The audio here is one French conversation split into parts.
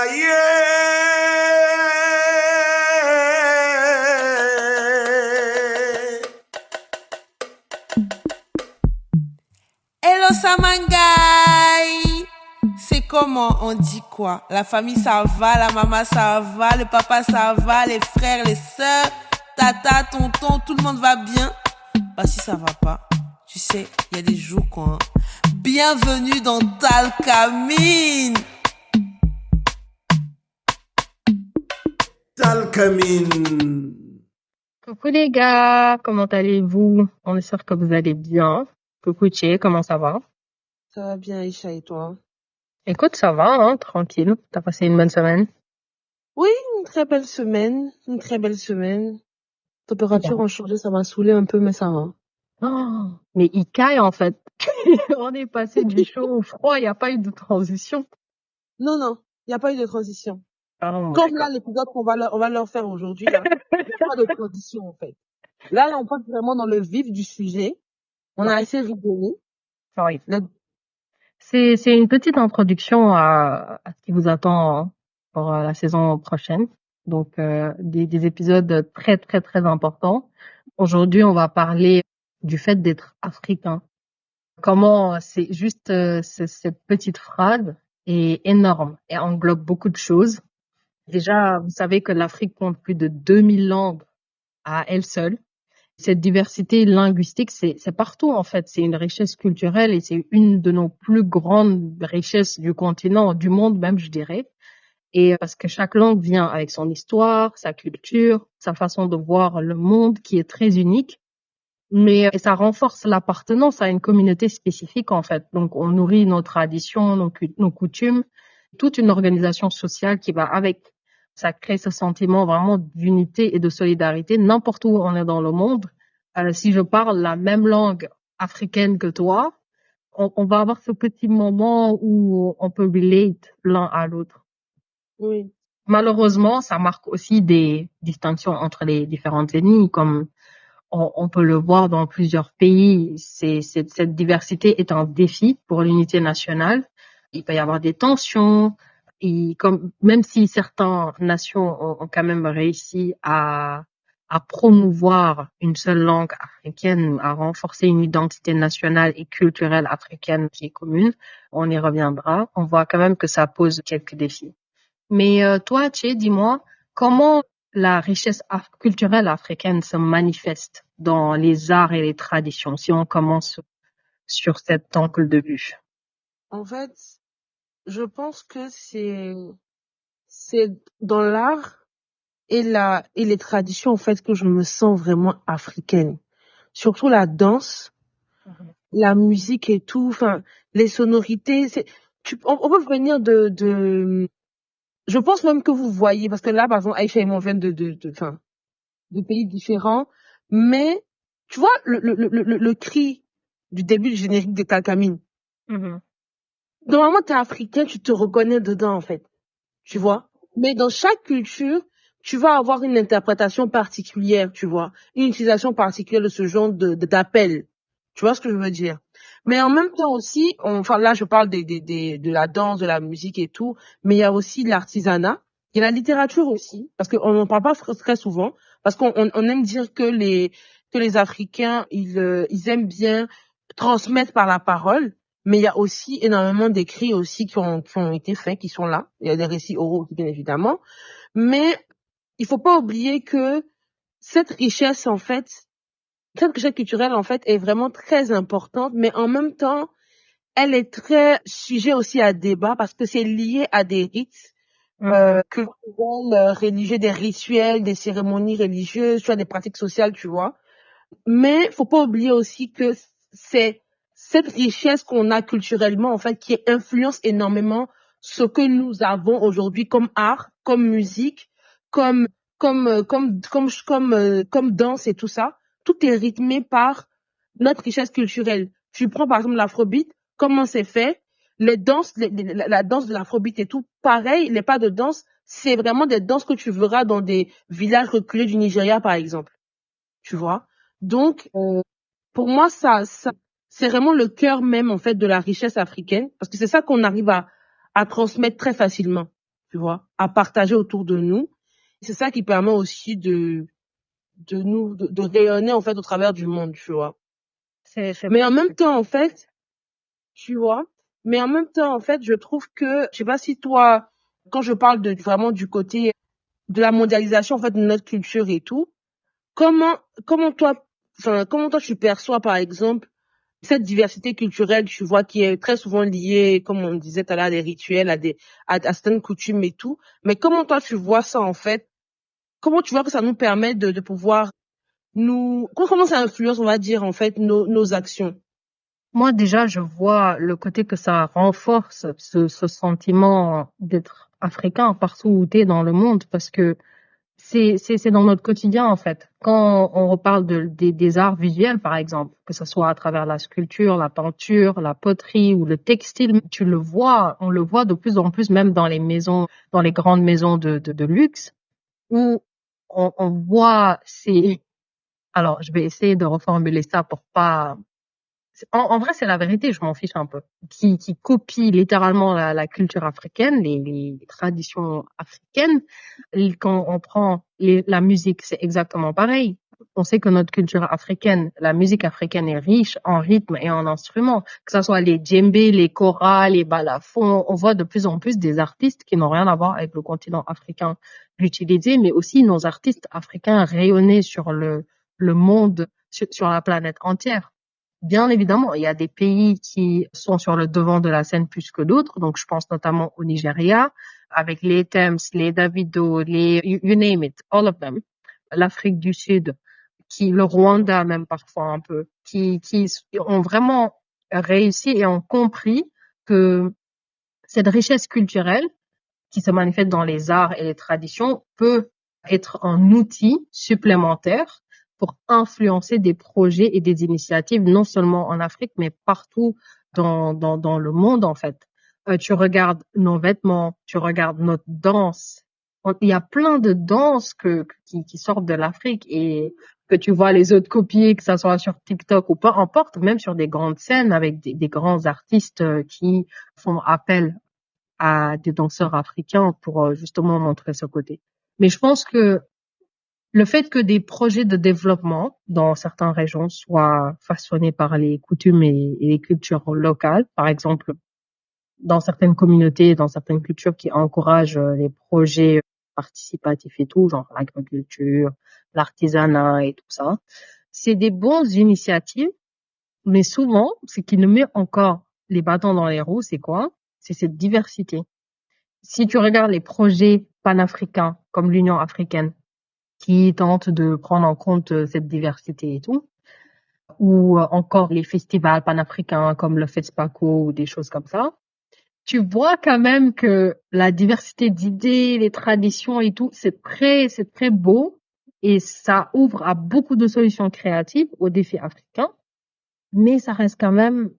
Hello Samangai! C'est comment on dit quoi? La famille ça va, la maman ça va, le papa ça va, les frères, les sœurs, tata, tonton, tout le monde va bien? Bah si ça va pas, tu sais, il y a des jours quoi. Bienvenue dans Talkamine! Talkamine! Coucou les gars, comment allez-vous? On espère que vous allez bien. Coucou Tché, comment ça va? Ça va bien Aïcha et toi? Écoute, ça va, hein, tranquille. T'as passé une bonne semaine? Oui, une très belle semaine, Température ont changé, ça m'a saoulé un peu, mais ça va. Oh, mais il caille en fait. On est passé du chaud au froid, il n'y a pas eu de transition. Non, il n'y a pas eu de transition. Oh, Comme là, l'épisode qu'on va on va leur faire aujourd'hui, là, il n'y a pas de transition en fait. Là, on passe vraiment dans le vif du sujet. On a assez rigolé. oui. C'est une petite introduction à ce qui vous attend hein, pour la saison prochaine. Donc, des épisodes très, très, très importants. Aujourd'hui, on va parler du fait d'être africain. Comment c'est juste cette petite phrase est énorme et englobe beaucoup de choses. Déjà, vous savez que l'Afrique compte plus de 2000 langues à elle seule. Cette diversité linguistique, c'est partout en fait. C'est une richesse culturelle et c'est une de nos plus grandes richesses du continent, du monde même, je dirais. Et parce que chaque langue vient avec son histoire, sa culture, sa façon de voir le monde qui est très unique. Mais et ça renforce l'appartenance à une communauté spécifique en fait. Donc on nourrit nos traditions, nos coutumes, toute une organisation sociale qui va avec. Ça crée ce sentiment vraiment d'unité et de solidarité n'importe où on est dans le monde. Si je parle la même langue africaine que toi, on va avoir ce petit moment où on peut relate l'un à l'autre. Oui. Malheureusement, ça marque aussi des distinctions entre les différentes ethnies, comme on peut le voir dans plusieurs pays. Cette diversité est un défi pour l'unité nationale. Il peut y avoir des tensions. Et même si certaines nations ont quand même réussi à promouvoir une seule langue africaine, à renforcer une identité nationale et culturelle africaine qui est commune, on y reviendra. On voit quand même que ça pose quelques défis. Mais toi, Tché, dis-moi, comment la richesse culturelle africaine se manifeste dans les arts et les traditions, si on commence sur cet angle de vue? En fait, je pense que c'est dans l'art et les traditions en fait que je me sens vraiment africaine. Surtout la danse, la musique et tout, enfin les sonorités, on peut venir je pense même que vous voyez parce que là par exemple Aïcha et moi on vient de pays différents, mais tu vois le cri du début du générique de Talkamine. Normalement t'es africain, tu te reconnais dedans en fait. Tu vois. Mais dans chaque culture, tu vas avoir une interprétation particulière, tu vois, une utilisation particulière de ce genre d'appel. Tu vois ce que je veux dire? Mais en même temps aussi, enfin là, je parle de la danse, de la musique et tout, mais il y a aussi l'artisanat, il y a la littérature aussi, parce qu'on n'en parle pas très souvent, parce on aime dire que les Africains, ils aiment bien transmettre par la parole. Mais il y a aussi énormément d'écrits aussi qui ont été faits, qui sont là. Il y a des récits oraux, bien évidemment. Mais il faut pas oublier que cette richesse, en fait, cette richesse culturelle, en fait, est vraiment très importante. Mais en même temps, elle est très sujet aussi à débat parce que c'est lié à des rites culturels, religieux, des rituels, des cérémonies religieuses, tu vois, des pratiques sociales, tu vois. Mais faut pas oublier aussi que c'est cette richesse qu'on a culturellement, en fait, qui influence énormément ce que nous avons aujourd'hui comme art, comme musique, comme danse et tout ça. Tout est rythmé par notre richesse culturelle. Tu prends par exemple l'afrobeat, comment c'est fait, les danses, la danse de l'afrobeat et tout, pareil, les pas de danse, c'est vraiment des danses que tu verras dans des villages reculés du Nigeria, par exemple. Tu vois? Donc, pour moi, ça, c'est vraiment le cœur même, en fait, de la richesse africaine, parce que c'est ça qu'on arrive à transmettre très facilement, tu vois, à partager autour de nous. C'est ça qui permet aussi de rayonner, en fait, au travers du monde, tu vois. C'est Mais en même temps, en fait, tu vois, mais en même temps, en fait, je trouve que, je sais pas si toi, quand je parle vraiment du côté de la mondialisation, en fait, de notre culture et tout, comment, comment toi tu perçois, par exemple, cette diversité culturelle, tu vois, qui est très souvent liée, comme on disait tout à l'heure, à des rituels, à certaines coutumes et tout. Mais comment toi tu vois ça, en fait? Comment tu vois que ça nous permet de pouvoir comment ça influence, on va dire, en fait, nos actions? Moi, déjà, je vois le côté que ça renforce ce sentiment d'être africain partout où tu es dans le monde, parce que c'est dans notre quotidien, en fait. Quand on reparle des arts visuels, par exemple, que ce soit à travers la sculpture, la peinture, la poterie ou le textile, tu le vois, on le voit de plus en plus, même dans les maisons, dans les grandes maisons de luxe, où on voit alors, je vais essayer de reformuler ça pour pas. En vrai, c'est la vérité, je m'en fiche un peu. Qui copie littéralement la culture africaine, les traditions africaines. Quand on prend la musique, c'est exactement pareil. On sait que notre culture africaine, la musique africaine est riche en rythme et en instruments. Que ce soit les djembés, les choras, les balafons, on voit de plus en plus des artistes qui n'ont rien à voir avec le continent africain l'utiliser, mais aussi nos artistes africains rayonner sur le monde, sur la planète entière. Bien évidemment, il y a des pays qui sont sur le devant de la scène plus que d'autres. Donc, je pense notamment au Nigeria, avec les Thames, les Davido, you name it, all of them. L'Afrique du Sud, le Rwanda même parfois un peu, qui ont vraiment réussi et ont compris que cette richesse culturelle qui se manifeste dans les arts et les traditions peut être un outil supplémentaire pour influencer des projets et des initiatives, non seulement en Afrique, mais partout dans le monde, en fait. Tu regardes nos vêtements, tu regardes notre danse. Il y a plein de danses qui sortent de l'Afrique et que tu vois les autres copier, que ça soit sur TikTok ou peu importe, même sur des grandes scènes avec des grands artistes qui font appel à des danseurs africains pour justement montrer ce côté. Mais je pense que le fait que des projets de développement dans certaines régions soient façonnés par les coutumes et les cultures locales, par exemple, dans certaines communautés, dans certaines cultures qui encouragent les projets participatifs et tout, genre l'agriculture, l'artisanat et tout ça, c'est des bonnes initiatives, mais souvent, ce qui nous met encore les bâtons dans les roues, c'est quoi? C'est cette diversité. Si tu regardes les projets panafricains comme l'Union africaine qui tentent de prendre en compte cette diversité et tout, ou encore les festivals panafricains comme le FESPACO ou des choses comme ça, tu vois quand même que la diversité d'idées, les traditions et tout, c'est très beau et ça ouvre à beaucoup de solutions créatives aux défis africains, mais ça reste quand même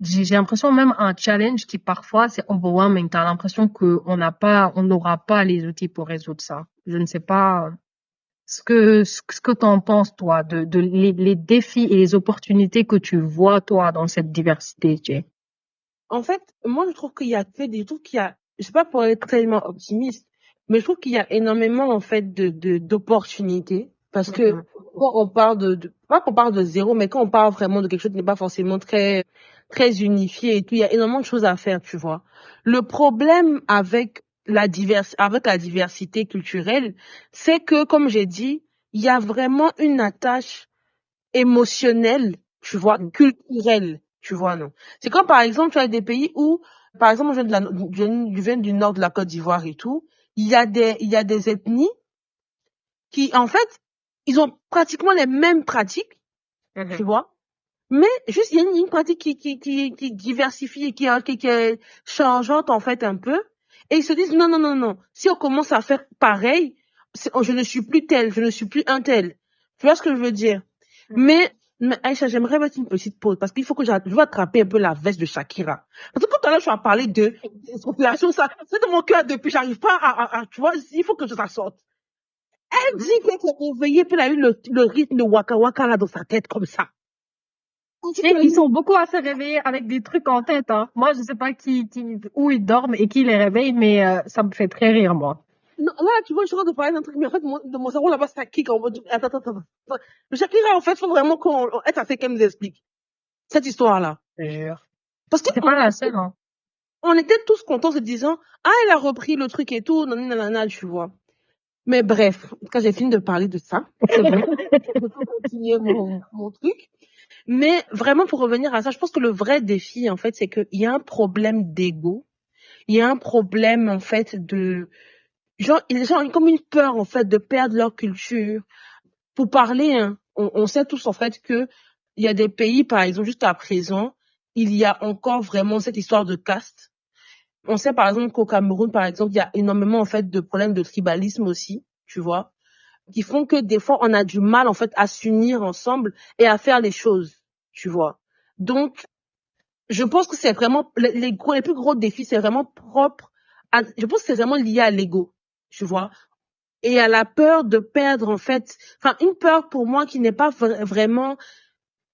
j'ai l'impression même un challenge qui parfois c'est overwhelming. T'as l'impression on n'aura pas les outils pour résoudre ça. Je ne sais pas ce que t'en penses toi de les défis et les opportunités que tu vois toi dans cette diversité, Jay. En fait, moi, je trouve qu'il y a que des trucs je sais pas pour être tellement optimiste, mais je trouve qu'il y a énormément, en fait, d'opportunités. Parce que quand on parle pas qu'on parle de zéro, mais quand on parle vraiment de quelque chose qui n'est pas forcément très unifié et tout, il y a énormément de choses à faire, tu vois. Le problème avec la diversité culturelle, c'est que, comme j'ai dit, il y a vraiment une attache émotionnelle, tu vois, culturelle, tu vois, non. C'est comme, par exemple, tu as des pays où, par exemple, je viens du nord de la Côte d'Ivoire et tout, il y a des ethnies qui, en fait, ils ont pratiquement les mêmes pratiques, tu vois, mais juste, il y a une pratique qui diversifie et qui est changeante, en fait, un peu, et ils se disent, non, non, non, non, si on commence à faire pareil, je ne suis plus tel, je ne suis plus un tel. Tu vois ce que je veux dire? Mais Aïcha, j'aimerais mettre une petite pause parce qu'il faut que je vais attraper un peu la veste de Shakira. Parce que tout à l'heure, tu as parlé de population, ça, c'est de mon cœur depuis, j'arrive pas tu vois, il faut que ça sorte. Elle dit qu'elle s'est réveillée, puis elle a eu le rythme de Waka Waka là dans sa tête comme ça. Et ils sont beaucoup à se réveiller avec des trucs en tête, hein. Moi, je sais pas où ils dorment et qui les réveille, mais ça me fait très rire, moi. Non, là, tu vois, je suis en train de parler d'un truc, mais en fait, de mon cerveau là-bas, ça kick en mode, attends. Le Shakira, en fait, faut vraiment qu'on être assez qu'elle nous explique cette histoire-là. Je te jure. Parce que C'est pas la seule, hein. on était tous contents se disant, ah, elle a repris le truc et tout, nanana, tu vois. Mais bref, quand j'ai fini de parler de ça, c'est bon. Je peux continuer mon truc. Mais vraiment, pour revenir à ça, je pense que le vrai défi, en fait, c'est qu'il y a un problème d'ego. Il y a un problème, en fait, genre, les gens ont comme une peur, en fait, de perdre leur culture. Pour parler, hein, on sait tous, en fait, que il y a des pays, par exemple, jusqu'à présent, il y a encore vraiment cette histoire de caste. On sait, par exemple, qu'au Cameroun, par exemple, il y a énormément, en fait, de problèmes de tribalisme aussi, tu vois, qui font que des fois, on a du mal, en fait, à s'unir ensemble et à faire les choses, tu vois. Donc, je pense que c'est vraiment, les plus gros défis, c'est vraiment propre je pense que c'est vraiment lié à l'ego, tu vois. Et à la peur de perdre, en fait, enfin, une peur pour moi qui n'est pas vraiment,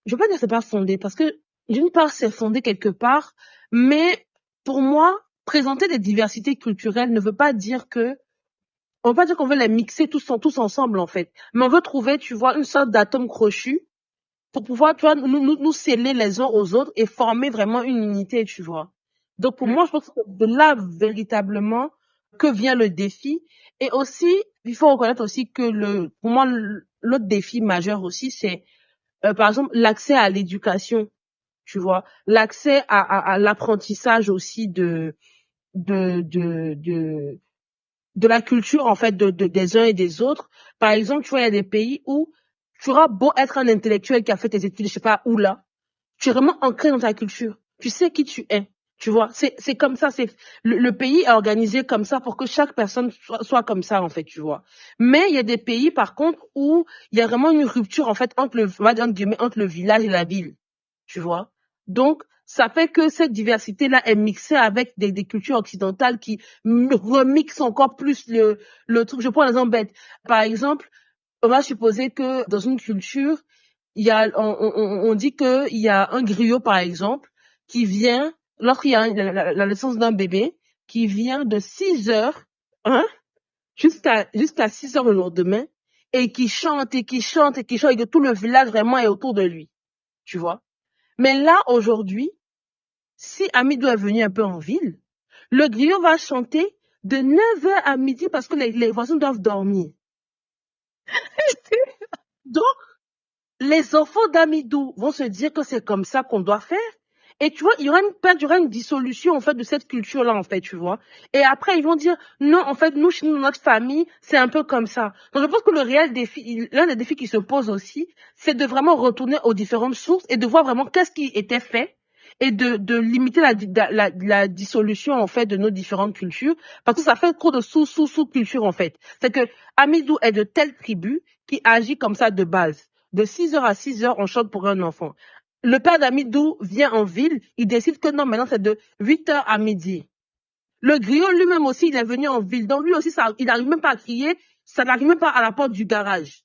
je veux pas dire que c'est pas fondé, parce que d'une part, c'est fondé quelque part, mais pour moi, présenter des diversités culturelles ne veut pas dire on veut pas dire qu'on veut les mixer tous ensemble, en fait. Mais on veut trouver, tu vois, une sorte d'atome crochu pour pouvoir, tu vois, nous sceller les uns aux autres et former vraiment une unité, tu vois. Donc, pour moi, je pense que c'est de là, véritablement, que vient le défi. Et aussi, il faut reconnaître aussi que pour moi, l'autre défi majeur aussi, c'est, par exemple, l'accès à l'éducation, tu vois, l'accès à l'apprentissage aussi de, de, de, de la culture, en fait, des uns et des autres. Par exemple, tu vois, il y a des pays où tu auras beau être un intellectuel qui a fait tes études, je sais pas où là, tu es vraiment ancré dans ta culture. Tu sais qui tu es. Tu vois, c'est comme ça, le pays est organisé comme ça pour que chaque personne soit comme ça, en fait, tu vois. Mais il y a des pays, par contre, où il y a vraiment une rupture, en fait, on va dire, entre guillemets, entre le village et la ville, tu vois. Donc, ça fait que cette diversité-là est mixée avec des cultures occidentales qui remixent encore plus le truc. Je prends un exemple bête. Par exemple, on va supposer que dans une culture, on dit que il y a un griot, par exemple, qui vient, lorsqu'il y a la naissance d'un bébé, qui vient de 6 heures, hein, jusqu'à 6 heures le lendemain, et qui chante, et qui chante, et qui chante, et que tout le village vraiment est autour de lui. Tu vois? Mais là, aujourd'hui, si Amidou est venu un peu en ville, le griot va chanter de 9 heures à midi parce que les voisins doivent dormir. Donc, les enfants d'Amidou vont se dire que c'est comme ça qu'on doit faire. Et tu vois, il y aura une perte, il y aura une dissolution, en fait, de cette culture-là, en fait, tu vois. Et après, ils vont dire, non, en fait, nous, chez nous, notre famille, c'est un peu comme ça. Donc, je pense que le réel défi, l'un des défis qui se pose aussi, c'est de vraiment retourner aux différentes sources et de voir vraiment qu'est-ce qui était fait et de limiter la dissolution, en fait, de nos différentes cultures. Parce que ça fait trop de sous-cultures, en fait. C'est que Amidou est de telle tribu qui agit comme ça de base. De 6 heures à 6 heures, on chante pour un enfant. Le père d'Amidou vient en ville, il décide que non, maintenant c'est de 8 heures à midi. Le griot lui-même aussi, il est venu en ville. Donc lui aussi, il n'arrive même pas à crier, ça n'arrive même pas à la porte du garage.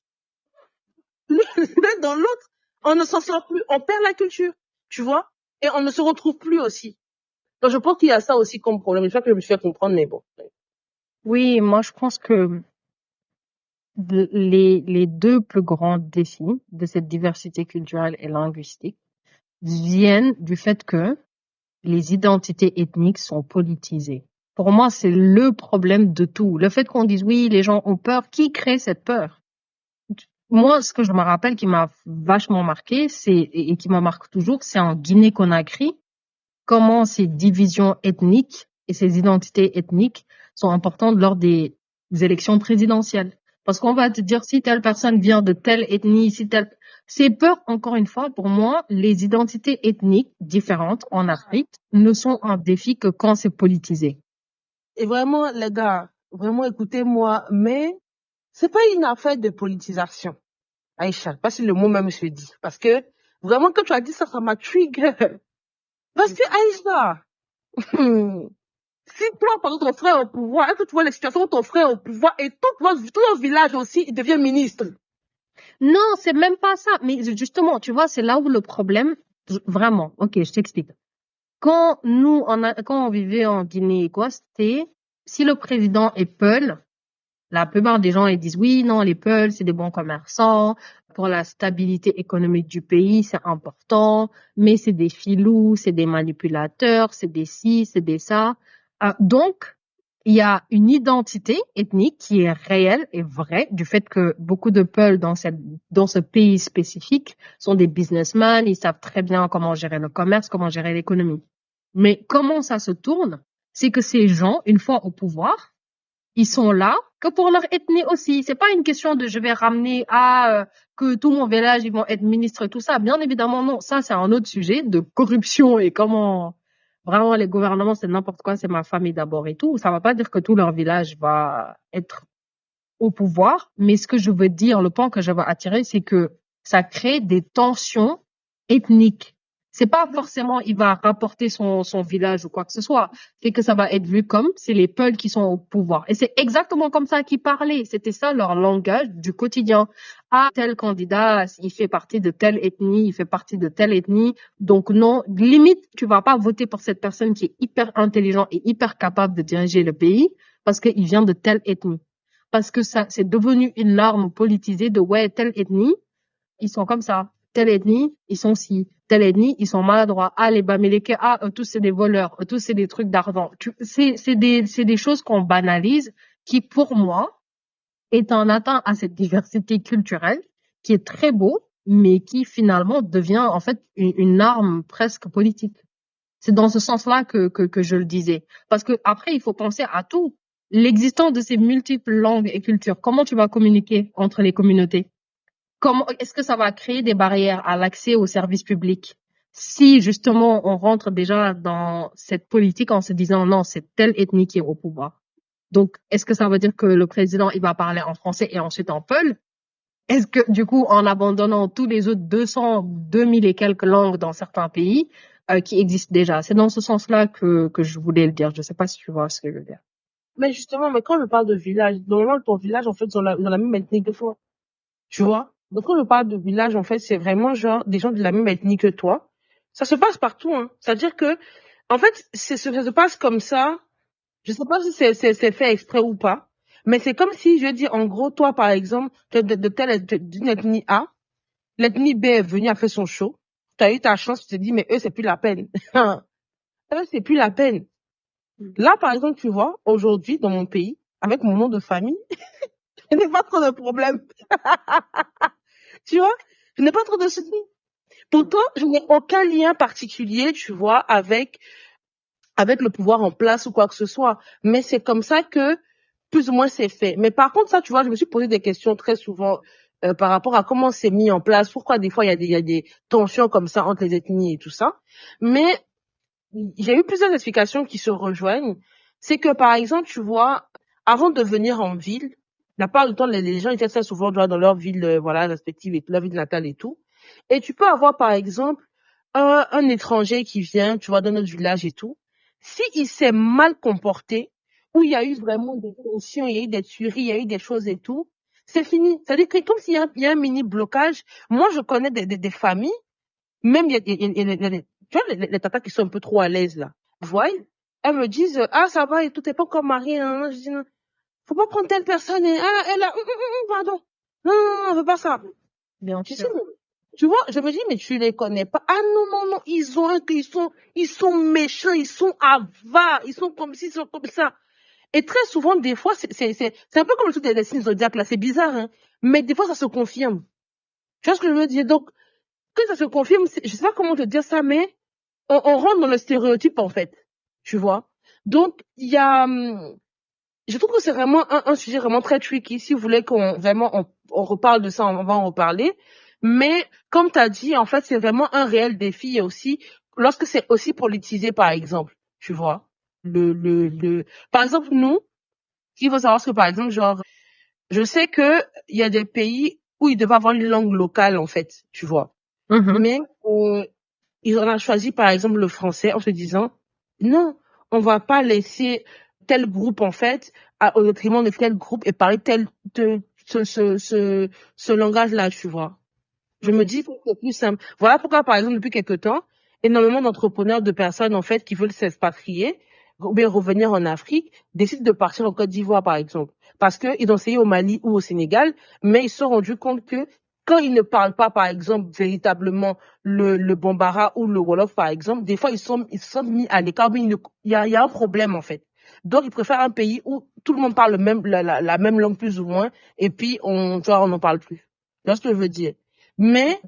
L'un dans l'autre, on ne s'en sort plus, on perd la culture, tu vois, et on ne se retrouve plus aussi. Donc je pense qu'il y a ça aussi comme problème. Je sais que je me suis fait comprendre, mais bon. Oui, moi, je pense que les deux plus grands défis de cette diversité culturelle et linguistique viennent du fait que les identités ethniques sont politisées. Pour moi, c'est le problème de tout. Le fait qu'on dise oui, les gens ont peur, qui crée cette peur? Moi, ce que je me rappelle qui m'a vachement marqué, et qui me marque toujours, c'est en Guinée-Conakry, comment ces divisions ethniques et ces identités ethniques sont importantes lors des élections présidentielles. Parce qu'on va te dire si telle personne vient de telle ethnie, c'est peur, encore une fois, pour moi, les identités ethniques différentes en Afrique ne sont un défi que quand c'est politisé. Et vraiment, les gars, vraiment écoutez-moi, mais c'est pas une affaire de politisation. Aïcha, pas si le mot même se dit. Parce que, vraiment, quand tu as dit ça, ça m'a trigger. Parce que, Aïcha, si toi, par exemple, ton frère est au pouvoir, est-ce que tu vois la situation où ton frère est au pouvoir et tout ton village aussi, il devient ministre? Non, c'est même pas ça. Mais justement, tu vois, c'est là où le problème, Vraiment. Ok, je t'explique. Quand on vivait en Guinée-Écosse, si le président est Peul, la plupart des gens ils disent oui, non, les Peuls, c'est des bons commerçants. Pour la stabilité économique du pays, c'est important. Mais c'est des filous, c'est des manipulateurs, c'est des ci, c'est des ça. Donc, il y a une identité ethnique qui est réelle et vraie du fait que beaucoup de Peuls dans ce pays spécifique sont des businessmen, ils savent très bien comment gérer le commerce, comment gérer l'économie. Mais comment ça se tourne? C'est que ces gens, une fois au pouvoir, ils sont là que pour leur ethnie aussi. C'est pas une question de je vais ramener que tout mon village ils vont être ministres et tout ça. Bien évidemment non. Ça c'est un autre sujet de corruption et comment vraiment les gouvernements c'est n'importe quoi. C'est ma famille d'abord et tout. Ça va pas dire que tout leur village va être au pouvoir. Mais ce que je veux dire, le point que je veux attirer, c'est que ça crée des tensions ethniques. C'est pas forcément il va rapporter son village ou quoi que ce soit. C'est que ça va être vu comme c'est les Peuls qui sont au pouvoir. Et c'est exactement comme ça qu'ils parlaient. C'était ça leur langage du quotidien. Ah, tel candidat, il fait partie de telle ethnie, il fait partie de telle ethnie. Donc non, limite, tu vas pas voter pour cette personne qui est hyper intelligent et hyper capable de diriger le pays parce qu'il vient de telle ethnie. Parce que ça, c'est devenu une arme politisée de ouais, telle ethnie, ils sont comme ça. Telle ethnie, ils sont ci. Telle ethnie, ils sont maladroits. Ah, les Bamileke, tous c'est des voleurs. Tous c'est des trucs d'argent. C'est des choses qu'on banalise qui, pour moi, est un atteint à cette diversité culturelle qui est très beau, mais qui finalement devient en fait une arme presque politique. C'est dans ce sens-là que je le disais. Parce que après, il faut penser à tout. L'existence de ces multiples langues et cultures. Comment tu vas communiquer entre les communautés? Comment est-ce que ça va créer des barrières à l'accès aux services publics? Si justement on rentre déjà dans cette politique en se disant non, c'est telle ethnie qui est au pouvoir. Donc, est-ce que ça veut dire que le président il va parler en français et ensuite en peul? Est-ce que du coup, en abandonnant tous les autres 200, 2000 et quelques langues dans certains pays qui existent déjà? C'est dans ce sens-là que je voulais le dire. Je sais pas si tu vois ce que je veux dire. Mais justement, mais quand je parle de village, normalement, ton village, en fait, ils ont la même ethnie que toi. Tu vois? Donc, quand je parle de village, en fait, c'est vraiment genre des gens de la même ethnie que toi. Ça se passe partout, hein. C'est-à-dire que, en fait, ça se passe comme ça. Je sais pas si c'est fait exprès ou pas. Mais c'est comme si, je dis, en gros, toi, par exemple, d'une ethnie A, l'ethnie B est venue, a fait son show. Tu as eu ta chance, tu te dis, mais eux, c'est plus la peine. Eux, c'est plus la peine. Là, par exemple, tu vois, aujourd'hui, dans mon pays, avec mon nom de famille, je n'ai pas trop de problèmes. Tu vois? Je n'ai pas trop de soucis. Pourtant, je n'ai aucun lien particulier, tu vois, avec le pouvoir en place ou quoi que ce soit. Mais c'est comme ça que, plus ou moins, c'est fait. Mais par contre, ça, tu vois, je me suis posé des questions très souvent par rapport à comment c'est mis en place, pourquoi des fois il y a des tensions comme ça entre les ethnies et tout ça. Mais j'ai eu plusieurs explications qui se rejoignent. C'est que, par exemple, tu vois, avant de venir en ville, la plupart du temps, les gens étaient très souvent dans leur ville, voilà, respective et leur ville natale et tout. Et tu peux avoir, par exemple, un étranger qui vient, tu vois, dans notre village et tout. Si il s'est mal comporté, où il y a eu vraiment des tensions, il y a eu des tueries, il y a eu des choses et tout, c'est fini. C'est-à-dire que comme s'il y a un mini blocage, moi, je connais des familles, même il y a tu vois, les tatas qui sont un peu trop à l'aise, là. Vous voyez? Elles me disent, ah, ça va et tout, t'es pas encore mariée, hein. Je dis, non, faut pas prendre telle personne, et, ah, elle a, pardon. Non, non, non, on veut pas ça. Bien Tu sais, sûr. tu vois, je me dis, mais tu les connais pas. Ah non, non, non, ils sont méchants, ils sont avares, ils sont comme ci, ils sont comme ça. Et très souvent, des fois, c'est un peu comme le truc des signes zodiaques, là, c'est bizarre, hein. Mais des fois, ça se confirme. Tu vois ce que je veux dire? Donc, que ça se confirme, je sais pas comment te dire ça, mais on rentre dans le stéréotype, en fait. Tu vois? Donc, il y a, je trouve que c'est vraiment un sujet vraiment très tricky. Si vous voulez on reparle de ça, on va en reparler. Mais, comme tu as dit, en fait, c'est vraiment un réel défi aussi, lorsque c'est aussi politisé, par exemple. Tu vois? Par exemple, nous, il faut savoir que, par exemple, genre, je sais que il y a des pays où ils devraient avoir une langue locale, en fait. Tu vois? Mhm. Mais, ils en ont choisi, par exemple, le français en se disant, non, on va pas laisser tel groupe, en fait, au détriment de tel groupe et parler ce langage-là, tu vois. Je me dis que c'est plus simple. Voilà pourquoi, par exemple, depuis quelque temps, énormément d'entrepreneurs, de personnes, en fait, qui veulent s'expatrier ou bien revenir en Afrique, décident de partir en Côte d'Ivoire, par exemple. Parce qu'ils ont essayé au Mali ou au Sénégal, mais ils se sont rendus compte que quand ils ne parlent pas, par exemple, véritablement le Bambara ou le Wolof, par exemple, des fois, ils sont mis à l'écart, mais il y a un problème, en fait. Donc, ils préfèrent un pays où tout le monde parle la même langue, plus ou moins, et puis tu vois, on n'en parle plus. Tu vois ce que je veux dire? Mais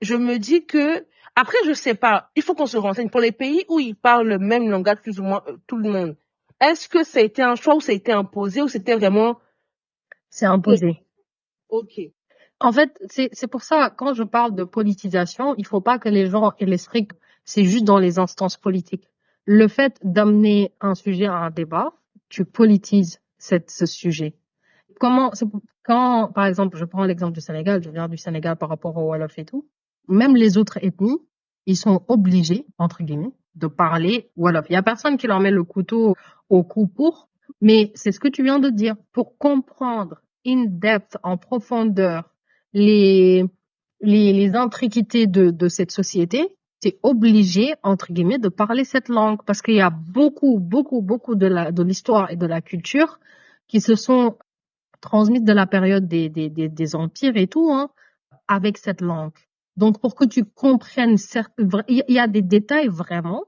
je me dis que, après, je sais pas, il faut qu'on se renseigne. Pour les pays où ils parlent le même langage, plus ou moins, tout le monde, est-ce que ça a été un choix ou ça a été imposé ou c'était vraiment... C'est imposé. Ok. En fait, c'est pour ça, quand je parle de politisation, il faut pas que les gens aient l'esprit que c'est juste dans les instances politiques. Le fait d'amener un sujet à un débat, tu politises ce sujet. Quand, par exemple, je prends l'exemple du Sénégal, je viens du Sénégal par rapport au Wolof et tout, même les autres ethnies, ils sont obligés, entre guillemets, de parler Wolof. Il y a personne qui leur met le couteau au cou mais c'est ce que tu viens de dire. Pour comprendre in depth, en profondeur, les, les intriquités de cette société, t'es obligé, entre guillemets, de parler cette langue parce qu'il y a beaucoup de l'histoire et de la culture qui se sont transmises de la période des empires et tout, hein, avec cette langue. Donc, pour que tu comprennes il y a des détails vraiment,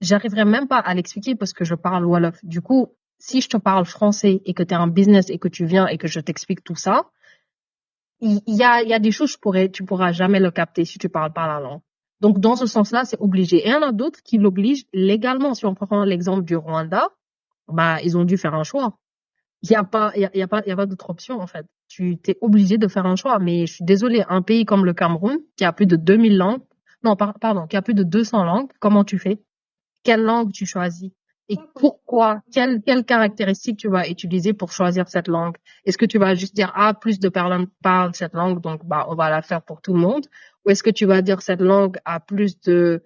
j'arriverai même pas à l'expliquer parce que je parle Wolof. Du coup, si je te parle français et que tu es un business et que tu viens et que je t'explique tout ça, il y a des choses tu pourras jamais le capter si tu parles pas la langue. Donc, dans ce sens-là, c'est obligé. Et il y en a d'autres qui l'obligent légalement. Si on prend l'exemple du Rwanda, bah, ils ont dû faire un choix. Il y a pas d'autre option, en fait. Tu t'es obligé de faire un choix. Mais je suis désolée, un pays comme le Cameroun, qui a plus de 2000 langues, non, pardon, qui a plus de 200 langues, comment tu fais? Quelle langue tu choisis? Et pourquoi? Quelles caractéristiques tu vas utiliser pour choisir cette langue? Est-ce que tu vas juste dire, ah, plus de personnes parlent cette langue, donc, bah, on va la faire pour tout le monde? Ou est-ce que tu vas dire cette langue a plus de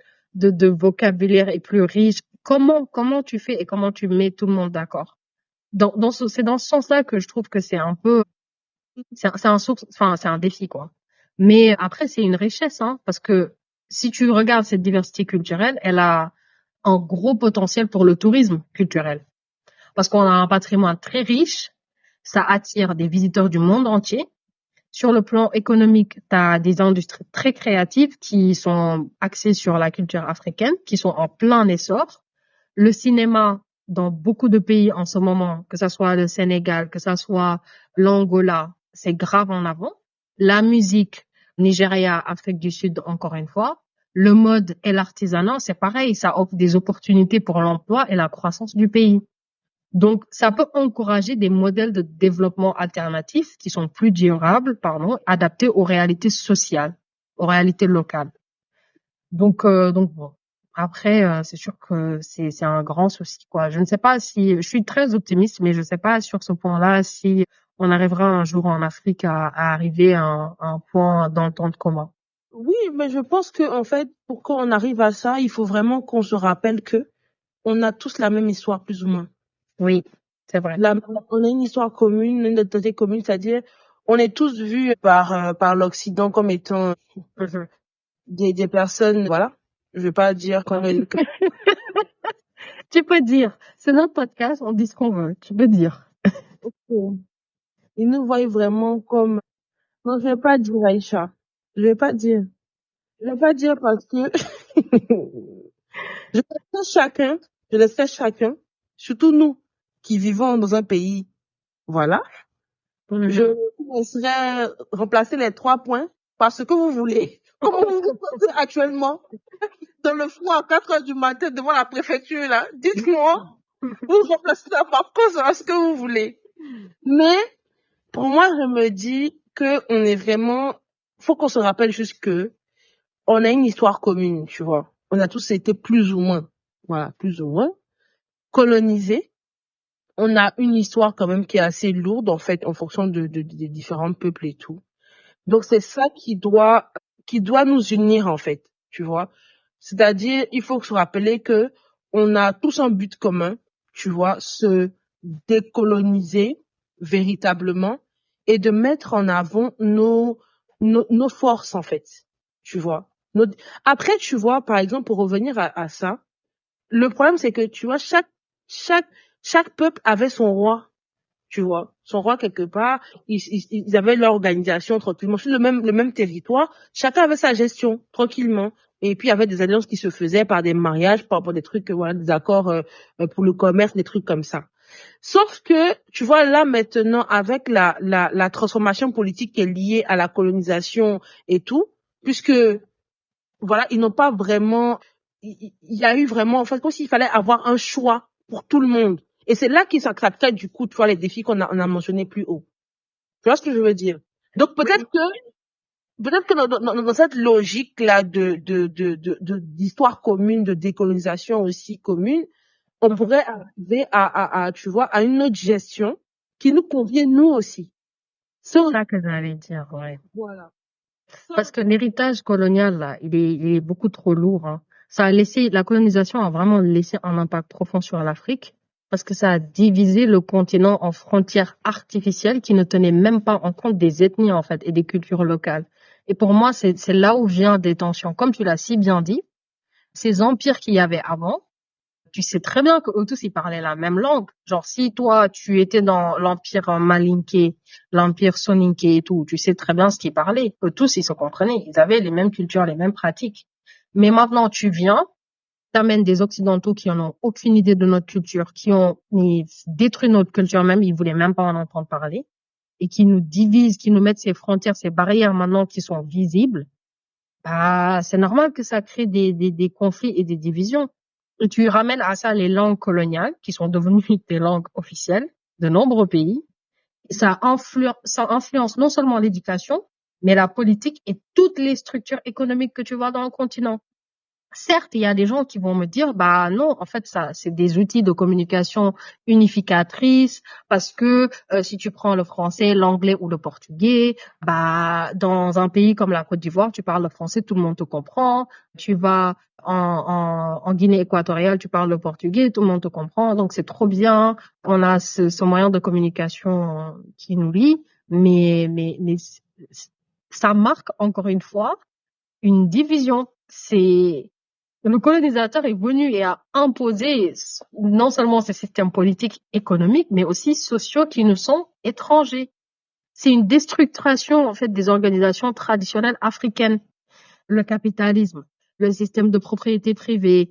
vocabulaire et plus riche? Comment tu fais et comment tu mets tout le monde d'accord? C'est dans ce sens-là que je trouve que c'est un peu, c'est un défi, quoi. Mais après, c'est une richesse, hein, parce que si tu regardes cette diversité culturelle, elle a un gros potentiel pour le tourisme culturel. Parce qu'on a un patrimoine très riche, ça attire des visiteurs du monde entier. Sur le plan économique, tu as des industries très créatives qui sont axées sur la culture africaine, qui sont en plein essor. Le cinéma, dans beaucoup de pays en ce moment, que ce soit le Sénégal, que ce soit l'Angola, c'est grave en avant. La musique, Nigeria, Afrique du Sud, encore une fois. Le mode et l'artisanat, c'est pareil, ça offre des opportunités pour l'emploi et la croissance du pays. Donc, ça peut encourager des modèles de développement alternatifs qui sont plus durables, adaptés aux réalités sociales, aux réalités locales. Donc bon. Après, c'est sûr que c'est un grand souci, quoi. Je ne sais pas si, je suis très optimiste, mais je ne sais pas sur ce point-là si on arrivera un jour en Afrique à arriver à un point d'entente commun. Oui, mais je pense que, en fait, pour qu'on arrive à ça, il faut vraiment qu'on se rappelle que on a tous la même histoire, plus ou moins. Oui, c'est vrai. On a une histoire commune, une identité commune, c'est-à-dire, on est tous vus par l'Occident comme étant des personnes, voilà. Je vais pas dire qu'on est... Tu peux dire, c'est notre podcast, on dit ce qu'on veut. Tu peux dire. Ils nous voient vraiment comme... Non, je vais pas dire Aïcha. Je vais pas dire. Je vais pas dire parce que je laisserai chacun, surtout nous qui vivons dans un pays, voilà. Je vous laisserai remplacer les 3 points par ce que vous voulez. Comment vous vous sentez actuellement dans le froid à 4 heures du matin devant la préfecture, là? Dites-moi, vous remplacez la par ce que vous voulez. Mais, pour moi, je me dis que on est vraiment, faut qu'on se rappelle juste que on a une histoire commune, tu vois. On a tous été plus ou moins, voilà, plus ou moins colonisés. On a une histoire quand même qui est assez lourde, en fait, en fonction des différents peuples et tout. Donc, c'est ça qui doit nous unir, en fait, tu vois. C'est-à-dire, il faut se rappeler que on a tous un but commun, tu vois, se décoloniser véritablement et de mettre en avant nos forces, en fait. Tu vois. Après, tu vois, par exemple, pour revenir à ça, le problème, c'est que, tu vois, chaque peuple avait son roi, tu vois. Son roi, quelque part, ils avaient leur organisation tranquillement sur le même territoire. Chacun avait sa gestion, tranquillement. Et puis, il y avait des alliances qui se faisaient par des mariages, par des trucs, voilà, des accords pour le commerce, des trucs comme ça. Sauf que, tu vois, là, maintenant, avec la transformation politique qui est liée à la colonisation et tout, puisque, voilà, ils n'ont pas vraiment, il y a eu vraiment, en fait, comme s'il fallait avoir un choix pour tout le monde. Et c'est là qu'ils s'attrapent du coup, tu vois, les défis on a mentionnés plus haut. Tu vois ce que je veux dire? Donc, peut-être que dans cette logique-là d'histoire commune, de décolonisation aussi commune, on pourrait arriver tu vois, à une autre gestion qui nous convient nous aussi. C'est ça que j'allais dire, ouais. Voilà. Parce que l'héritage colonial, là, il est beaucoup trop lourd, hein. La colonisation a vraiment laissé un impact profond sur l'Afrique parce que ça a divisé le continent en frontières artificielles qui ne tenaient même pas en compte des ethnies, en fait, et des cultures locales. Et pour moi, c'est là où vient des tensions. Comme tu l'as si bien dit, ces empires qu'il y avait avant, tu sais très bien qu'eux tous, ils parlaient la même langue. Genre, si toi, tu étais dans l'empire malinké, l'empire soninké et tout, tu sais très bien ce qu'ils parlaient. Eux tous, ils se comprenaient. Ils avaient les mêmes cultures, les mêmes pratiques. Mais maintenant, tu viens, t'amènes des Occidentaux qui en ont aucune idée de notre culture, qui ont détruit notre culture même, ils voulaient même pas en entendre parler, et qui nous divisent, qui nous mettent ces frontières, ces barrières maintenant qui sont visibles. Bah, c'est normal que ça crée des conflits et des divisions. Et tu ramènes à ça les langues coloniales, qui sont devenues des langues officielles de nombreux pays. Ça influence non seulement l'éducation, mais la politique et toutes les structures économiques que tu vois dans le continent. Certes, il y a des gens qui vont me dire, bah non, en fait, ça, c'est des outils de communication unificatrices parce que si tu prends le français, l'anglais ou le portugais, bah dans un pays comme la Côte d'Ivoire, tu parles le français, tout le monde te comprend. Tu vas en Guinée équatoriale, tu parles le portugais, tout le monde te comprend. Donc c'est trop bien. On a ce moyen de communication qui nous lie, mais ça marque encore une fois une division. Le colonisateur est venu et a imposé non seulement ces systèmes politiques, économiques, mais aussi sociaux qui nous sont étrangers. C'est une déstructuration, en fait, des organisations traditionnelles africaines. Le capitalisme, le système de propriété privée,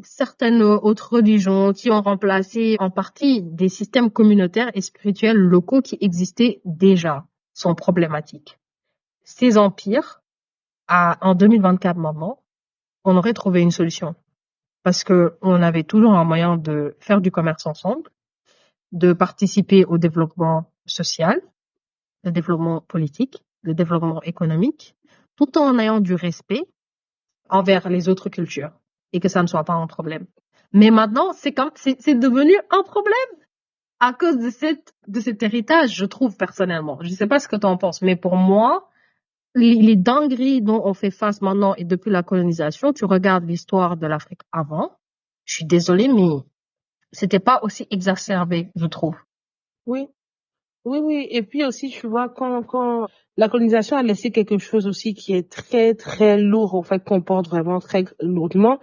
certaines autres religions qui ont remplacé en partie des systèmes communautaires et spirituels locaux qui existaient déjà sont problématiques. Ces empires, en 2024 maintenant, on aurait trouvé une solution. Parce que on avait toujours un moyen de faire du commerce ensemble, de participer au développement social, le développement politique, le développement économique, tout en ayant du respect envers les autres cultures et que ça ne soit pas un problème. Mais maintenant, c'est devenu un problème à cause de cet héritage, je trouve personnellement. Je ne sais pas ce que tu en penses, mais pour moi, les dingueries dont on fait face maintenant et depuis la colonisation, tu regardes l'histoire de l'Afrique avant, je suis désolée, mais c'était pas aussi exacerbé, je trouve. Oui, oui, oui. Et puis aussi, tu vois, quand la colonisation a laissé quelque chose aussi qui est très, très lourd, en fait, qu'on porte vraiment très lourdement,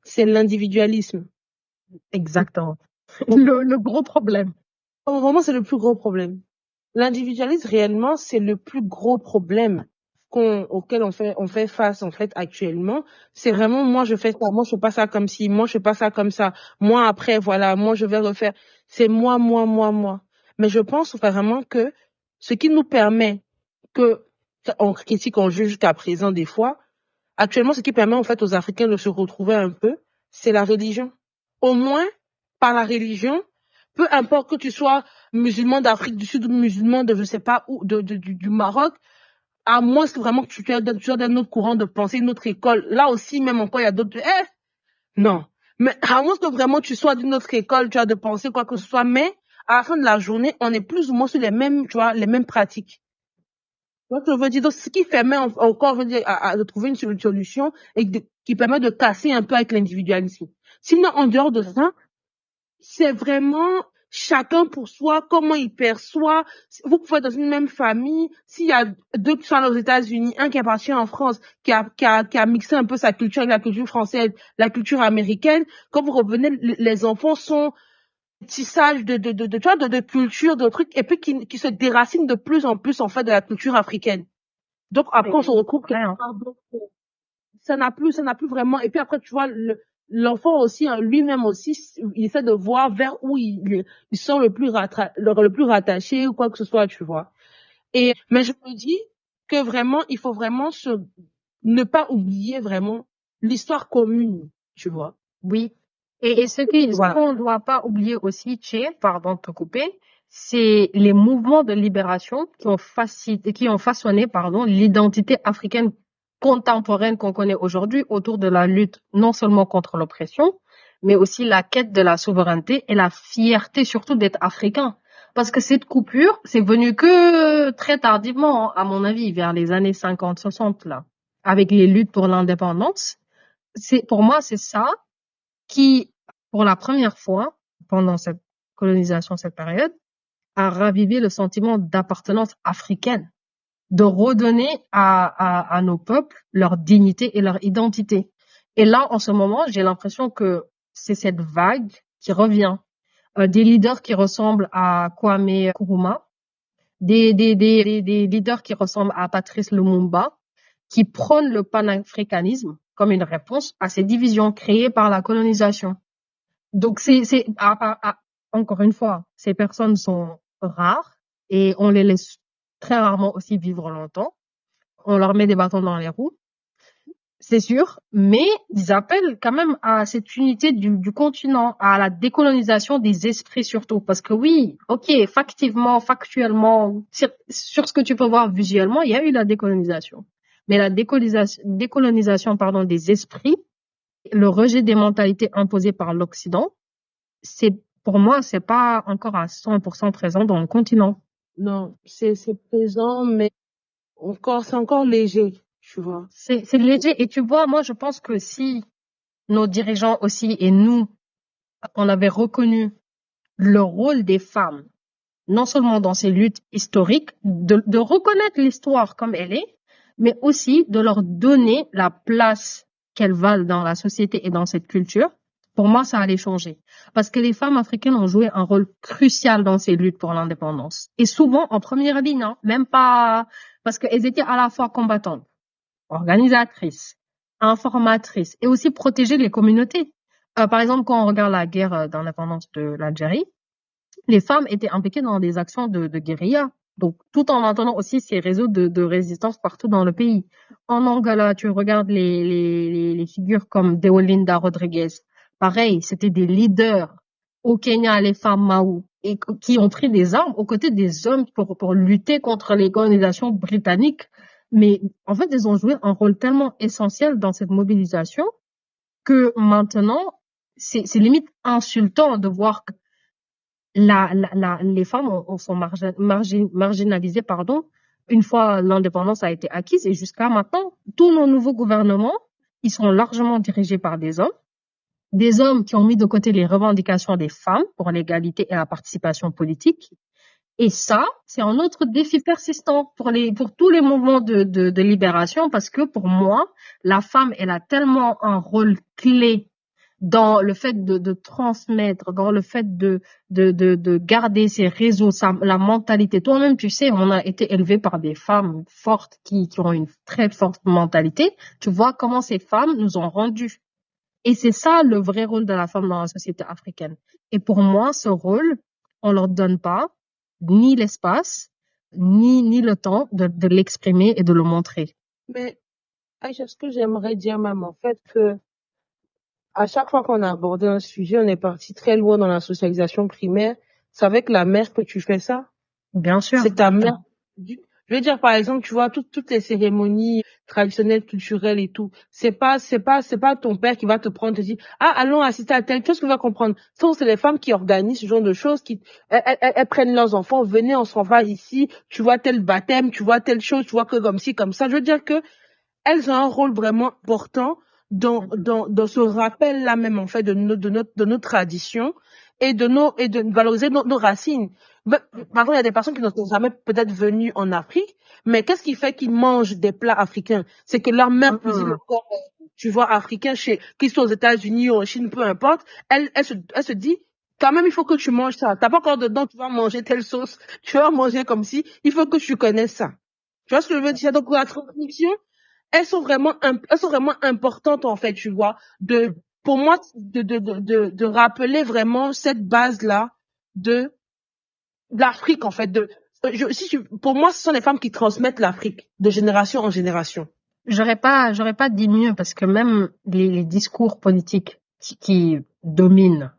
c'est l'individualisme. Exactement. Le gros problème. Vraiment, c'est le plus gros problème. L'individualisme, réellement, c'est le plus gros problème auquel on fait face, en fait, actuellement. C'est vraiment, moi, je fais ça, moi, je fais pas ça comme ci, moi, je fais pas ça comme ça. Moi, après, voilà, moi, je vais refaire. C'est moi, moi, moi, moi. Mais je pense vraiment que ce qui nous permet on critique, on juge jusqu'à présent des fois, actuellement, ce qui permet, en fait, aux Africains de se retrouver un peu, c'est la religion. Au moins, par la religion, peu importe que tu sois musulman d'Afrique du Sud ou musulman de je sais pas où, du Maroc, à moins que vraiment que tu sois d'un autre courant de pensée, une autre école. Là aussi, même encore, il y a d'autres, non. Mais à moins que vraiment tu sois d'une autre école, tu as de penser quoi que ce soit, mais à la fin de la journée, on est plus ou moins sur les mêmes, tu vois, les mêmes pratiques. Donc, je veux dire, donc, ce qui permet encore, je veux dire, de trouver une solution et qui permet de casser un peu avec l'individualisme. Sinon, en dehors de ça, c'est vraiment chacun pour soi, comment il perçoit. Vous pouvez être dans une même famille, s'il y a deux qui sont aux États-Unis, un qui est parti en France, qui a mixé un peu sa culture avec la culture française, la culture américaine, quand vous revenez, les enfants sont tissage de culture, de trucs, et puis qui se déracinent de plus en plus, en fait, de la culture africaine. Donc, après, on se retrouve quelque part, donc, ça n'a plus vraiment, et puis après, tu vois, l'enfant aussi, hein, lui-même aussi, il essaie de voir vers où il sent le plus rattaché ou quoi que ce soit, tu vois. Mais je me dis que vraiment, il faut vraiment ne pas oublier vraiment l'histoire commune, tu vois. Oui. Et ce Voilà. qu'on ne doit pas oublier aussi, Tché, pardon de te couper, c'est les mouvements de libération qui ont façonné, l'identité africaine contemporaine qu'on connaît aujourd'hui autour de la lutte non seulement contre l'oppression, mais aussi la quête de la souveraineté et la fierté surtout d'être africain. Parce que cette coupure, c'est venu que très tardivement, à mon avis, vers les années 50, 60, là, avec les luttes pour l'indépendance. Pour moi, c'est ça qui, pour la première fois, pendant cette colonisation, cette période, a ravivé le sentiment d'appartenance africaine, de redonner à nos peuples leur dignité et leur identité. Et là, en ce moment, j'ai l'impression que c'est cette vague qui revient. Des leaders qui ressemblent à Kwame Nkrumah, des leaders qui ressemblent à Patrice Lumumba, qui prônent le panafricanisme comme une réponse à ces divisions créées par la colonisation. Donc, encore une fois, ces personnes sont rares et on les laisse très rarement aussi vivre longtemps. On leur met des bâtons dans les roues, c'est sûr, mais ils appellent quand même à cette unité du continent, à la décolonisation des esprits surtout. Parce que oui, ok, factuellement, sur ce que tu peux voir visuellement, il y a eu la décolonisation. Mais la décolonisation, des esprits, le rejet des mentalités imposées par l'Occident, pour moi, c'est pas encore à 100% présent dans le continent. Non, c'est présent, mais c'est encore léger, tu vois. C'est léger. Et tu vois, moi, je pense que si nos dirigeants aussi et nous, on avait reconnu le rôle des femmes, non seulement dans ces luttes historiques, de reconnaître l'histoire comme elle est, mais aussi de leur donner la place qu'elles valent dans la société et dans cette culture, pour moi, ça allait changer. Parce que les femmes africaines ont joué un rôle crucial dans ces luttes pour l'indépendance. Et souvent en première ligne, hein, même pas, parce qu'elles étaient à la fois combattantes, organisatrices, informatrices, et aussi protéger les communautés. Par exemple, quand on regarde la guerre d'indépendance de l'Algérie, les femmes étaient impliquées dans des actions de guérilla. Donc, tout en maintenant aussi ces réseaux de résistance partout dans le pays. En Angola, tu regardes les figures comme Deolinda Rodriguez. Pareil, c'était des leaders. Au Kenya, les femmes Maou, et qui ont pris des armes aux côtés des hommes pour lutter contre les colonisations britanniques. Mais en fait, ils ont joué un rôle tellement essentiel dans cette mobilisation que maintenant, c'est limite insultant de voir que les femmes sont marginalisées, une fois l'indépendance a été acquise et jusqu'à maintenant, tous nos nouveaux gouvernements, ils sont largement dirigés par des hommes qui ont mis de côté les revendications des femmes pour l'égalité et la participation politique. Et ça, c'est un autre défi persistant pour tous les mouvements de libération parce que pour moi, la femme, elle a tellement un rôle clé dans le fait de transmettre, dans le fait de garder ces réseaux, la mentalité. Toi-même, tu sais, on a été élevé par des femmes fortes qui ont une très forte mentalité. Tu vois comment ces femmes nous ont rendus. Et c'est ça le vrai rôle de la femme dans la société africaine. Et pour moi, ce rôle, on leur donne pas ni l'espace, ni le temps de l'exprimer et de le montrer. Mais, Aïcha, ce que j'aimerais dire même, en fait, que à chaque fois qu'on a abordé un sujet, on est parti très loin dans la socialisation primaire. C'est avec la mère que tu fais ça. Bien sûr. C'est ta mère. Je veux dire, par exemple, tu vois, toutes les cérémonies traditionnelles, culturelles et tout. C'est pas ton père qui va te prendre, te dire, ah, allons assister à telle chose que tu vas comprendre. C'est les femmes qui organisent ce genre de choses, elles prennent leurs enfants, venez, on s'en va ici, tu vois tel baptême, tu vois telle chose, tu vois que comme ci, comme ça. Je veux dire que elles ont un rôle vraiment important dans ce rappel-là même, en fait, de notre tradition. et de valoriser nos racines. Par exemple, il y a des personnes qui ne sont jamais peut-être venues en Afrique, mais qu'est-ce qui fait qu'ils mangent des plats africains? C'est que leur mère cuisine Mhm. encore, tu vois, africain qu'ils soient aux États-Unis ou en Chine, peu importe. Elle se dit, quand même, il faut que tu manges ça. T'as pas encore dedans, tu vas manger telle sauce, tu vas manger comme si, il faut que tu connaisses ça. Tu vois ce que je veux dire? Donc, la transmission, elles sont vraiment importantes, en fait, tu vois, pour moi, de rappeler vraiment cette base-là de l'Afrique, en fait, pour moi, ce sont les femmes qui transmettent l'Afrique de génération en génération. J'aurais pas dit mieux parce que même les discours politiques qui dominent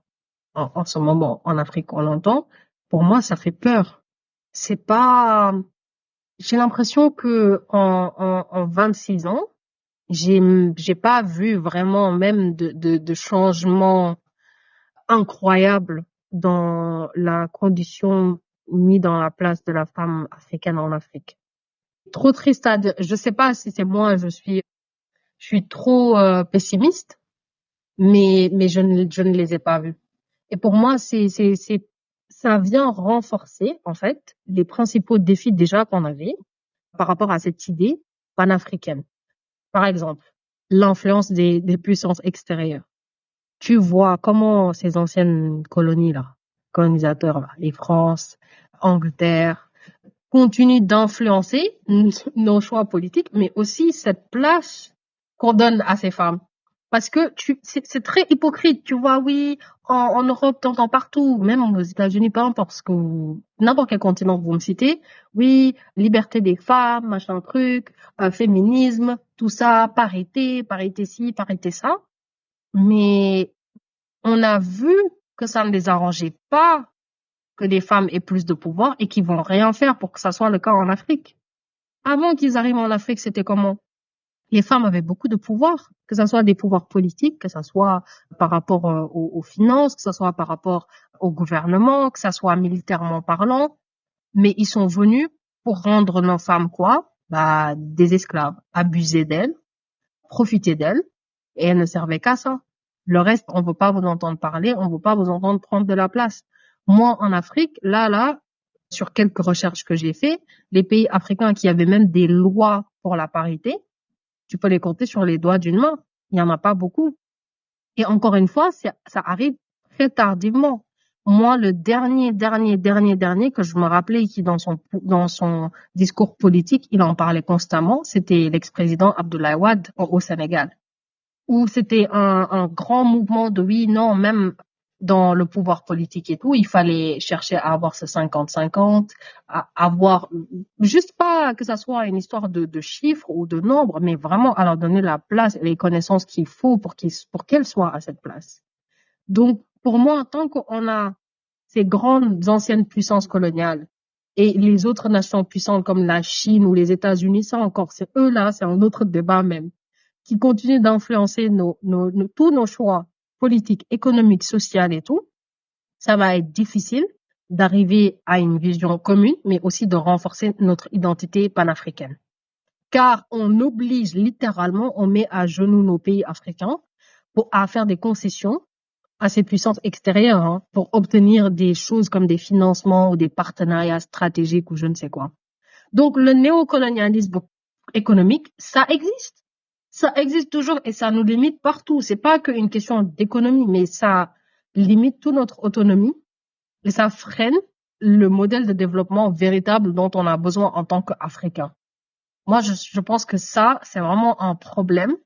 en ce moment en Afrique, on l'entend, pour moi, ça fait peur. C'est pas, j'ai l'impression que en 26 ans, j'ai pas vu vraiment même de changement incroyable dans la condition mise dans la place de la femme africaine en Afrique. Trop triste à dire. Je sais pas si c'est moi, je suis trop pessimiste, mais je ne les ai pas vus. Et pour moi, ça vient renforcer en fait les principaux défis déjà qu'on avait par rapport à cette idée panafricaine. Par exemple, l'influence des puissances extérieures. Tu vois comment ces anciennes colonies-là, colonisateurs, là, les France, Angleterre, continuent d'influencer nos choix politiques, mais aussi cette place qu'on donne à ces femmes. Parce que c'est très hypocrite, tu vois, oui, en Europe, t'entends partout, même aux États-Unis, peu importe, parce que n'importe quel continent que vous me citez, oui, liberté des femmes, machin truc, féminisme, tout ça, parité ci, parité ça. Mais on a vu que ça ne les arrangeait pas que les femmes aient plus de pouvoir et qu'ils vont rien faire pour que ça soit le cas en Afrique. Avant qu'ils arrivent en Afrique, c'était comment? Les femmes avaient beaucoup de pouvoir, que ce soit des pouvoirs politiques, que ce soit par rapport aux finances, que ce soit par rapport au gouvernement, que ce soit militairement parlant. Mais ils sont venus pour rendre nos femmes quoi? Bah, des esclaves, abuser d'elles, profiter d'elles, et elles ne servaient qu'à ça. Le reste, on ne veut pas vous entendre parler, on ne veut pas vous entendre prendre de la place. Moi, en Afrique, là, sur quelques recherches que j'ai fait, les pays africains qui avaient même des lois pour la parité, tu peux les compter sur les doigts d'une main. Il n'y en a pas beaucoup. Et encore une fois, ça arrive très tardivement. Moi, le dernier que je me rappelais qui dans son discours politique, il en parlait constamment, c'était l'ex-président Abdoulaye Wade au Sénégal, où c'était un grand mouvement de oui, non, même dans le pouvoir politique et tout, il fallait chercher à avoir ce 50-50, à avoir, juste pas que ça soit une histoire de chiffres ou de nombres, mais vraiment à leur donner la place et les connaissances qu'il faut pour qu'elles soient à cette place. Donc, pour moi, tant qu'on a ces grandes anciennes puissances coloniales et les autres nations puissantes comme la Chine ou les États-Unis, ça encore, c'est eux là, c'est un autre débat même, qui continuent d'influencer tous nos choix politiques, économiques, sociaux et tout, ça va être difficile d'arriver à une vision commune, mais aussi de renforcer notre identité panafricaine. Car on oblige littéralement, on met à genoux nos pays africains à faire des concessions à ces puissances extérieures pour obtenir des choses comme des financements ou des partenariats stratégiques ou je ne sais quoi. Donc le néocolonialisme économique, ça existe. Ça existe toujours et ça nous limite partout. C'est pas qu'une question d'économie, mais ça limite toute notre autonomie et ça freine le modèle de développement véritable dont on a besoin en tant qu'Africains. Moi, je pense que ça, c'est vraiment un problème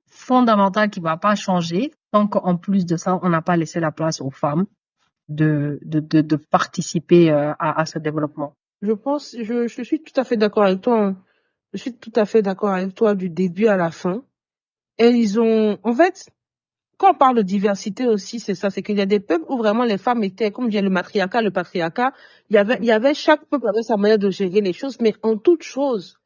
fondamental qui va pas changer tant qu'en plus de ça, on n'a pas laissé la place aux femmes de participer à ce développement. Je suis tout à fait d'accord avec toi, hein. Je suis tout à fait d'accord avec toi du début à la fin. Et en fait, quand on parle de diversité aussi, c'est ça, c'est qu'il y a des peuples où vraiment les femmes étaient, comme dit le matriarcat, le patriarcat, chaque peuple avait sa manière de gérer les choses, mais en toute chose,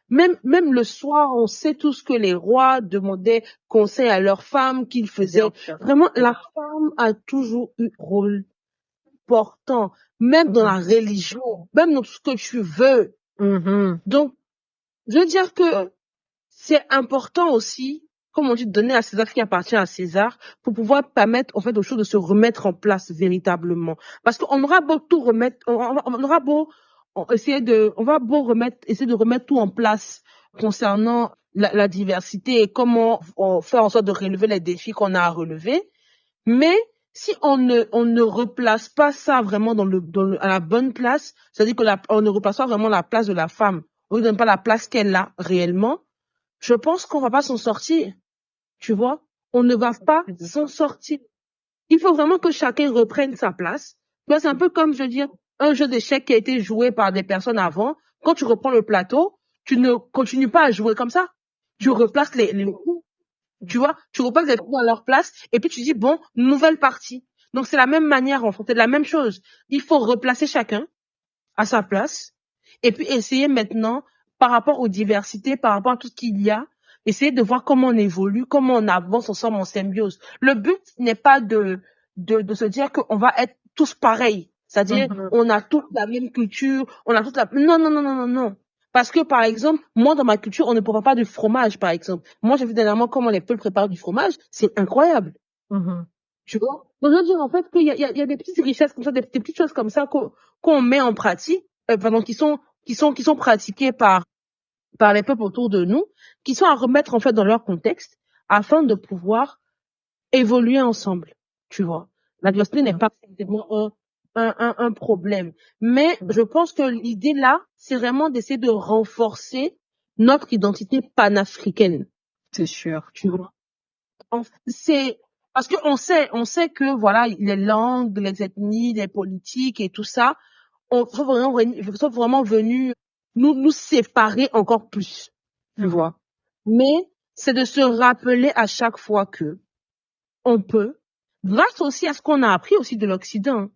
même le soir, on sait tous que les rois demandaient conseil à leurs femmes, qu'ils faisaient. Vraiment, la femme a toujours eu rôle important, même dans la religion, même dans ce que tu veux. Mm-hmm. Donc, je veux dire que c'est important aussi comme on dit, donner à César ce qui appartient à César pour pouvoir permettre, en fait, aux choses de se remettre en place véritablement. Parce qu'on aura beau tout remettre, on aura beau essayer de remettre tout en place concernant la diversité et comment faire en sorte de relever les défis qu'on a à relever. Mais si on ne replace pas ça vraiment à la bonne place, c'est-à-dire on ne replace pas vraiment la place de la femme, on ne donne pas la place qu'elle a réellement, je pense qu'on va pas s'en sortir. Tu vois? On ne va pas s'en sortir. Il faut vraiment que chacun reprenne sa place. Tu vois, c'est un peu comme, je veux dire, un jeu d'échecs qui a été joué par des personnes avant. Quand tu reprends le plateau, tu ne continues pas à jouer comme ça. Tu replaces les coups. Tu vois, tu replaces les coups dans leur place et puis tu dis, bon, nouvelle partie. Donc c'est la même manière, en fait, c'est la même chose. Il faut replacer chacun à sa place et puis essayer maintenant, par rapport aux diversités, par rapport à tout ce qu'il y a, essayer de voir comment on évolue, comment on avance ensemble en symbiose. Le but n'est pas de se dire qu'on va être tous pareils. C'est-à-dire, on a toute la même culture, on a toute la... Non, non, non, non, non, non. Parce que, par exemple, moi, dans ma culture, on ne prépare pas du fromage, par exemple. Moi, j'ai vu dernièrement comment les peuples préparent du fromage. C'est incroyable. Tu vois? Donc, je veux dire, en fait, qu'il y a des petites richesses comme ça, des petites choses comme ça qu'on met en pratique, qui sont pratiquées par les peuples autour de nous, qui sont à remettre, en fait, dans leur contexte, afin de pouvoir évoluer ensemble. Tu vois? La diversité n'est pas forcément un problème. Mais je pense que l'idée là, c'est vraiment d'essayer de renforcer notre identité panafricaine. C'est sûr. Tu vois? C'est parce que on sait que voilà, les langues, les ethnies, les politiques et tout ça, sont vraiment venus nous séparer encore plus. Tu vois? Mais c'est de se rappeler à chaque fois que on peut, grâce aussi à ce qu'on a appris aussi de l'Occident,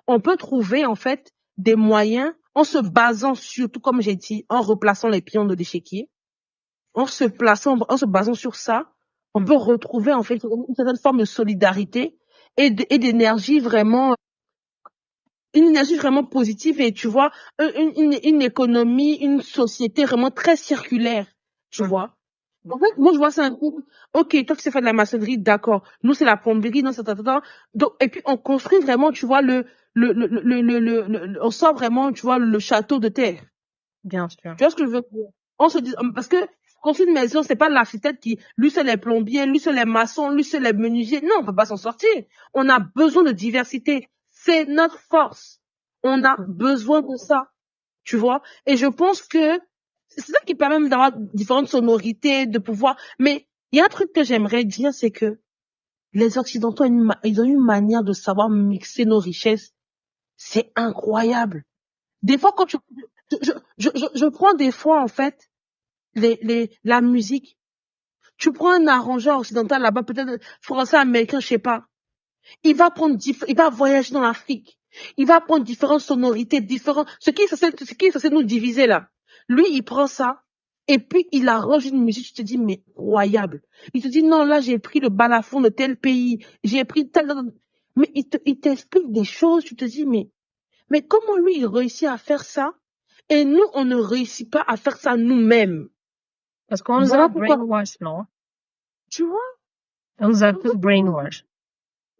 on peut trouver en fait des moyens en se basant surtout, comme j'ai dit, en replaçant les pions de l'échiquier, en se basant sur ça, on peut retrouver en fait une certaine forme de solidarité et d'énergie vraiment, une énergie vraiment positive et tu vois, une économie, une société vraiment très circulaire, tu vois. En fait, moi, je vois ça un peu. Ok, toi, tu sais faire de la maçonnerie, d'accord. Nous, c'est la plomberie, non, donc, et puis, on construit vraiment, tu vois, on sort vraiment, tu vois, le château de terre. Bien sûr. Tu vois ce que je veux dire? On se dit, parce que construire une maison, c'est pas l'architecte lui, c'est les plombiers, lui, c'est les maçons, lui, c'est les menuisiers. Non, on peut pas s'en sortir. On a besoin de diversité. C'est notre force. On a besoin de ça. Tu vois? Et je pense que c'est ça qui permet même d'avoir différentes sonorités, de pouvoir. Mais il y a un truc que j'aimerais dire, c'est que les Occidentaux, ils ont une manière de savoir mixer nos richesses. C'est incroyable. Des fois, quand je prends des fois, en fait, la musique. Tu prends un arrangeur occidental là-bas, peut-être français, américain, je sais pas. Il va voyager dans l'Afrique. Il va prendre différentes sonorités, ce qui est censé nous diviser là. Lui, il prend ça, et puis il arrange une musique, tu te dis, mais incroyable. Il te dit, non, là, j'ai pris le balafon de tel pays, j'ai pris mais il t'explique des choses, tu te dis, mais comment lui, il réussit à faire ça, et nous, on ne réussit pas à faire ça nous-mêmes. Parce qu'on nous a brainwash, non? Tu vois? On nous a tous brainwash.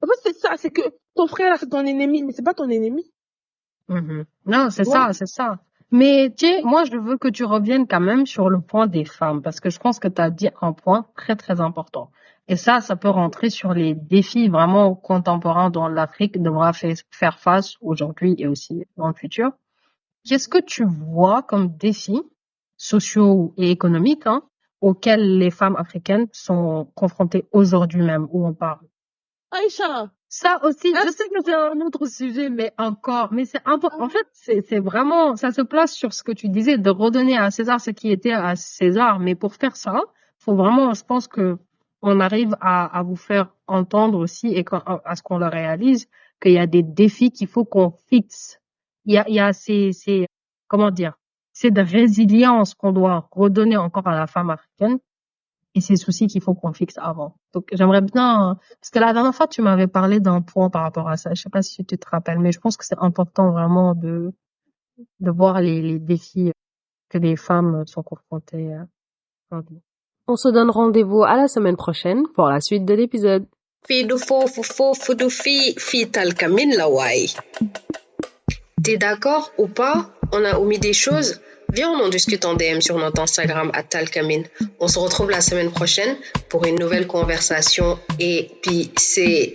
En fait, c'est ça, c'est que ton frère, là, c'est ton ennemi, mais c'est pas ton ennemi. Non, c'est ça, c'est ça. Mais tiens, moi, je veux que tu reviennes quand même sur le point des femmes, parce que je pense que tu as dit un point très, très important. Et ça peut rentrer sur les défis vraiment contemporains dont l'Afrique devra faire face aujourd'hui et aussi dans le futur. Qu'est-ce que tu vois comme défis sociaux et économiques auxquels les femmes africaines sont confrontées aujourd'hui même, où on parle? Aïcha! Ça aussi, je sais que c'est un autre sujet, mais c'est important. En fait, c'est vraiment, ça se place sur ce que tu disais, de redonner à César ce qui était à César. Mais pour faire ça, faut vraiment, je pense que on arrive à vous faire entendre aussi et à ce qu'on le réalise qu'il y a des défis qu'il faut qu'on fixe. Il y a comment dire, c'est de résilience qu'on doit redonner encore à la femme africaine. Et c'est ceci qu'il faut qu'on fixe avant. Donc, j'aimerais bien, parce que la dernière fois, tu m'avais parlé d'un point par rapport à ça. Je sais pas si tu te rappelles, mais je pense que c'est important vraiment de voir les défis que les femmes sont confrontées aujourd'hui. On se donne rendez-vous à la semaine prochaine pour la suite de l'épisode. T'es d'accord ou pas? On a omis des choses? Viens, on en discute en DM sur notre Instagram @talkamin. On se retrouve la semaine prochaine pour une nouvelle conversation épicée.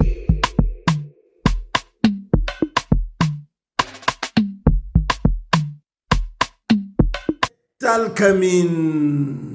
Talkamin.